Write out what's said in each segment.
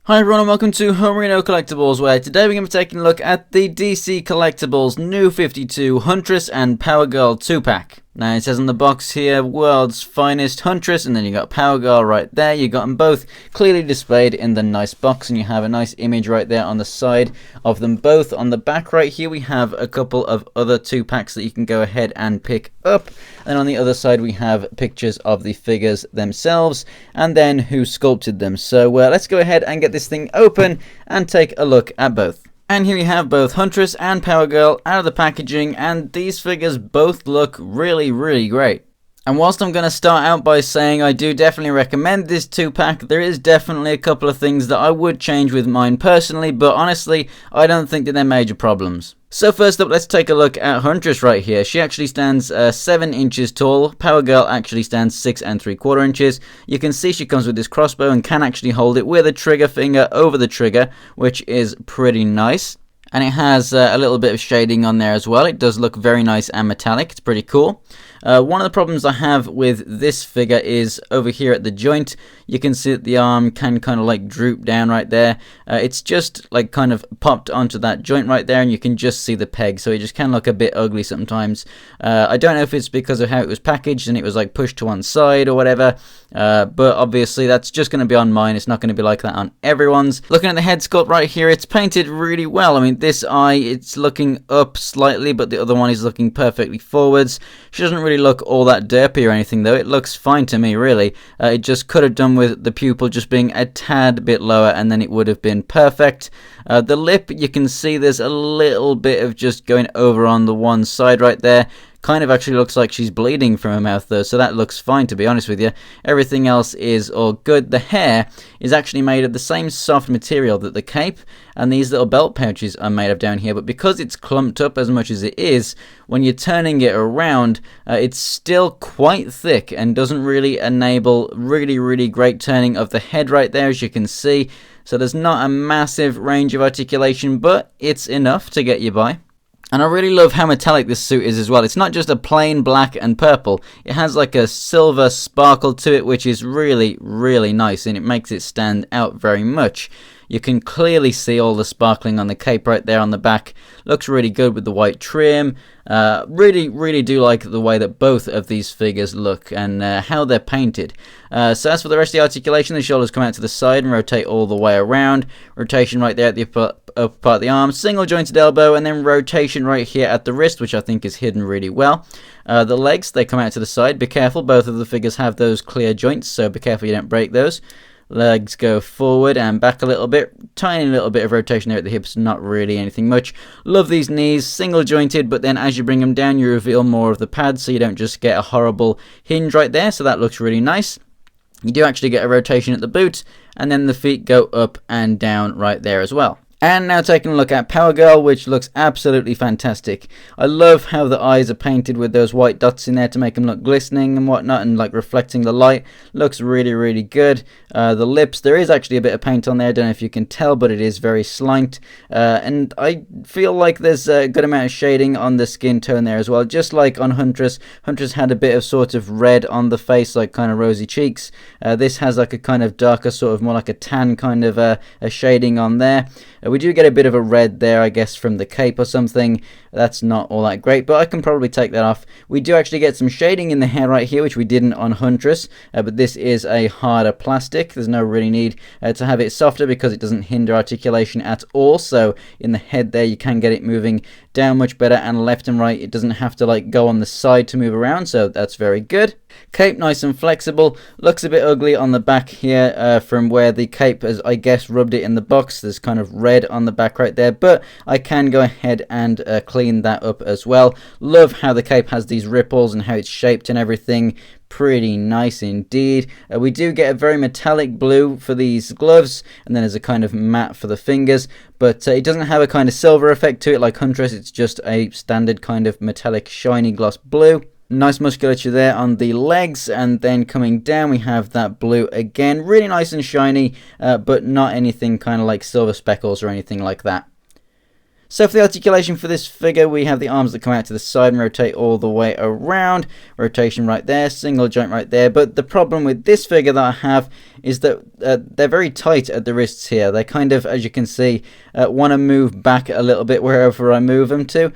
Hi everyone and welcome to Homerino Collectibles, where today we're going to be taking a look at the DC Collectibles New 52 Huntress and Power Girl 2-pack. Now it says on the box here, World's Finest Huntress, and then you got Power Girl right there. You got them both clearly displayed in the nice box, and you have a nice image right there on the side of them both. On the back right here we have a couple of other 2-packs that you can go ahead and pick up, and on the other side we have pictures of the figures themselves and then who sculpted them. So let's go ahead and get this thing open and take a look at both. And here we have both Huntress and Power Girl out of the packaging, and these figures both look really great. And whilst I'm going to start out by saying I do definitely recommend this 2-pack, there is definitely a couple of things that I would change with mine personally, but honestly, I don't think that they're major problems. So first up, let's take a look at Huntress right here. She actually stands 7 inches tall. Power Girl actually stands 6 3/4 inches. You can see she comes with this crossbow and can actually hold it with a trigger finger over the trigger, which is pretty nice. And it has a little bit of shading on there as well. It does look very nice and metallic. It's pretty cool. One of the problems I have with this figure is over here at the joint. You can see that the arm can kind of like droop down right there. It's just like kind of popped onto that joint right there, and you can just see the peg, so it just can look a bit ugly sometimes. I don't know if it's because of how it was packaged and it was like pushed to one side or whatever, but obviously that's just going to be on mine. It's not going to be like that on everyone's. Looking at the head sculpt right here, it's painted really well. I mean, this eye, it's looking up slightly, but the other one is looking perfectly forwards. She doesn't really look all that derpy or anything though. It looks fine to me, really. It just could have done with the pupil just being a tad bit lower, and then it would have been perfect. The lip, you can see there's a little bit of just going over on the one side right there. Kind of actually looks like she's bleeding from her mouth though, so that looks fine, to be honest with you. Everything else is all good. The hair is actually made of the same soft material that the cape and these little belt pouches are made of down here, but because it's clumped up as much as it is, when you're turning it around, it's still quite thick and doesn't really enable really great turning of the head right there, as you can see. So there's not a massive range of articulation, but it's enough to get you by. And I really love how metallic this suit is as well. It's not just a plain black and purple. It has like a silver sparkle to it, which is really nice, and it makes it stand out very much. You can clearly see all the sparkling on the cape right there on the back. Looks really good with the white trim. Really do like the way that both of these figures look and how they're painted. So as for the rest of the articulation, the shoulders come out to the side and rotate all the way around. Rotation right there at the upper part of the arm. Single jointed elbow, and then rotation right here at the wrist, which I think is hidden really well. The legs, they come out to the side. Be careful, both of the figures have those clear joints, so be careful you don't break those. Legs go forward and back a little bit. Tiny little bit of rotation there at the hips, not really anything much. Love these knees, single jointed, but then as you bring them down, you reveal more of the pads, so you don't just get a horrible hinge right there, so that looks really nice. You do actually get a rotation at the boot, and then the feet go up and down right there as well. And now taking a look at Power Girl, which looks absolutely fantastic. I love how the eyes are painted with those white dots in there to make them look glistening and whatnot, and like reflecting the light. Looks really good. The lips, there is actually a bit of paint on there. I don't know if you can tell, but it is very slight. And I feel like there's a good amount of shading on the skin tone there as well. Just like on Huntress. Huntress had a bit of sort of red on the face, like kind of rosy cheeks. This has like a kind of darker, sort of more like a tan kind of a shading on there. We do get a bit of a red there, I guess, from the cape or something. That's not all that great, but I can probably take that off. We do actually get some shading in the hair right here, which we didn't on Huntress, but this is a harder plastic. There's no really need to have it softer because it doesn't hinder articulation at all. So in the head there, you can get it moving down much better, and left and right, it doesn't have to like go on the side to move around, so that's very good. Cape nice and flexible. Looks a bit ugly on the back here from where the cape has, I guess, rubbed it in the box. There's kind of red on the back right there, but I can go ahead and clean that up as well. Love how the cape has these ripples and how it's shaped and everything. Pretty nice indeed. We do get a very metallic blue for these gloves, and then there's a kind of matte for the fingers, but it doesn't have a kind of silver effect to it like Huntress. It's just a standard kind of metallic shiny gloss blue. Nice musculature there on the legs, and then coming down we have that blue again. Really nice and shiny, but not anything kind of like silver speckles or anything like that. So for the articulation for this figure, we have the arms that come out to the side and rotate all the way around. Rotation right there, single joint right there. But the problem with this figure that I have is that they're very tight at the wrists here. They kind of, as you can see, want to move back a little bit wherever I move them to.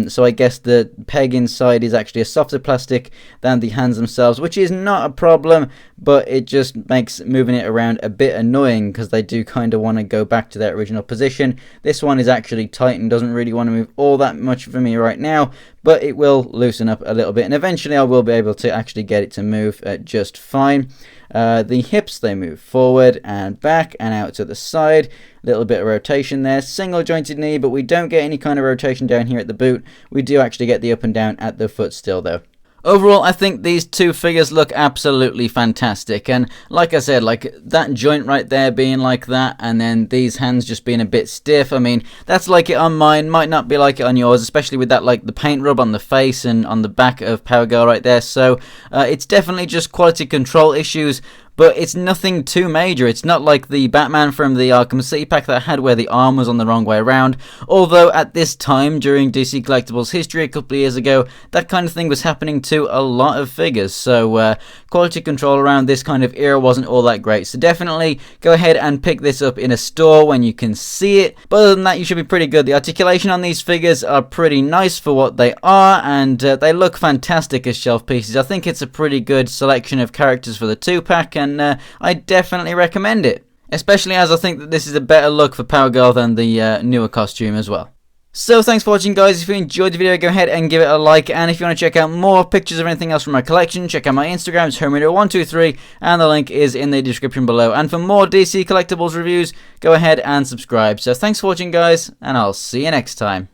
So I guess the peg inside is actually a softer plastic than the hands themselves, which is not a problem, but it just makes moving it around a bit annoying because they do kind of want to go back to their original position. This one is actually tight and doesn't really want to move all that much for me right now, but it will loosen up a little bit, and eventually I will be able to actually get it to move just fine. The hips, they move forward and back and out to the side. Little bit of rotation there. Single jointed knee, but we don't get any kind of rotation down here at the boot. We do actually get the up and down at the foot still though. Overall, I think these two figures look absolutely fantastic, and like I said, like that joint right there being like that, and then these hands just being a bit stiff. I mean, that's like it on mine, might not be like it on yours, especially with that, like the paint rub on the face and on the back of Power Girl right there. So it's definitely just quality control issues, but it's nothing too major. It's not like the Batman from the Arkham City pack that I had where the arm was on the wrong way around. Although at this time during DC Collectibles history a couple of years ago, that kind of thing was happening to a lot of figures. So quality control around this kind of era wasn't all that great. So definitely go ahead and pick this up in a store when you can see it. But other than that, you should be pretty good. The articulation on these figures are pretty nice for what they are, and they look fantastic as shelf pieces. I think it's a pretty good selection of characters for the 2-pack, and I definitely recommend it, especially as I think that this is a better look for Power Girl than the newer costume as well. So thanks for watching, guys. If you enjoyed the video, go ahead and give it a like, and if you want to check out more pictures of anything else from my collection, check out my Instagram. It's Homerino123, and the link is in the description below. And for more DC Collectibles reviews, go ahead and subscribe. So thanks for watching, guys, and I'll see you next time.